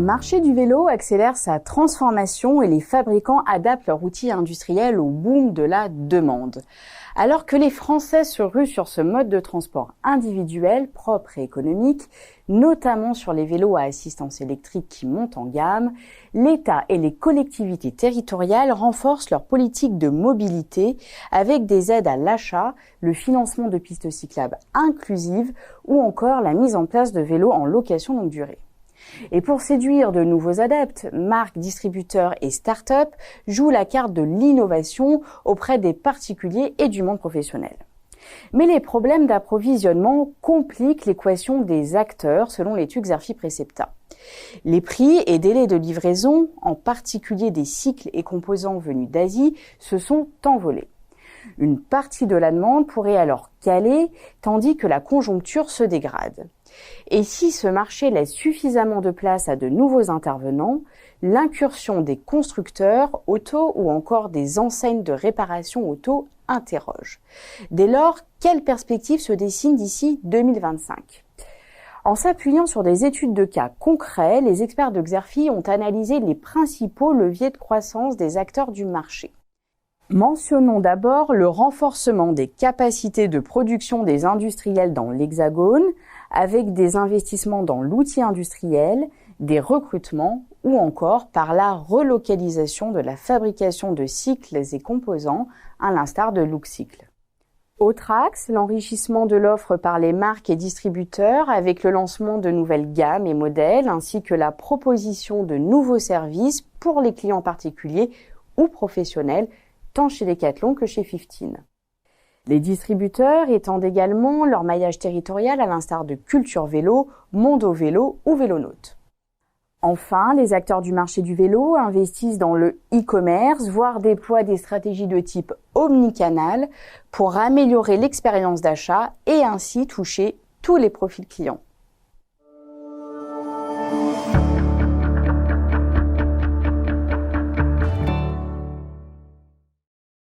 marché du vélo accélère sa transformation et les fabricants adaptent leurs outils industriels au boom de la demande. Alors que les Français se ruent sur ce mode de transport individuel, propre et économique, notamment sur les vélos à assistance électrique qui montent en gamme, l'État et les collectivités territoriales renforcent leur politique de mobilité avec des aides à l'achat, le financement de pistes cyclables inclusives ou encore la mise en place de vélos en location longue durée. Et pour séduire de nouveaux adeptes, marques, distributeurs et start-up jouent la carte de l'innovation auprès des particuliers et du monde professionnel. Mais les problèmes d'approvisionnement compliquent l'équation des acteurs selon l'étude Xerfi-Precepta. Les prix et délais de livraison, en particulier des cycles et composants venus d'Asie, se sont envolés. Une partie de la demande pourrait alors caler, tandis que la conjoncture se dégrade. Et si ce marché laisse suffisamment de place à de nouveaux intervenants, l'incursion des constructeurs auto ou encore des enseignes de réparation auto interroge. Dès lors, quelles perspectives se dessinent d'ici 2025 ? En s'appuyant sur des études de cas concrets, les experts de Xerfi ont analysé les principaux leviers de croissance des acteurs du marché. Mentionnons d'abord le renforcement des capacités de production des industriels dans l'Hexagone, avec des investissements dans l'outil industriel, des recrutements ou encore par la relocalisation de la fabrication de cycles et composants, à l'instar de Luxcycle. Autre axe, l'enrichissement de l'offre par les marques et distributeurs avec le lancement de nouvelles gammes et modèles ainsi que la proposition de nouveaux services pour les clients particuliers ou professionnels, tant chez Decathlon que chez 15. Les distributeurs étendent également leur maillage territorial à l'instar de Culture Vélo, Mondo Vélo ou Vélonaute. Enfin, les acteurs du marché du vélo investissent dans le e-commerce, voire déploient des stratégies de type omnicanal pour améliorer l'expérience d'achat et ainsi toucher tous les profils clients.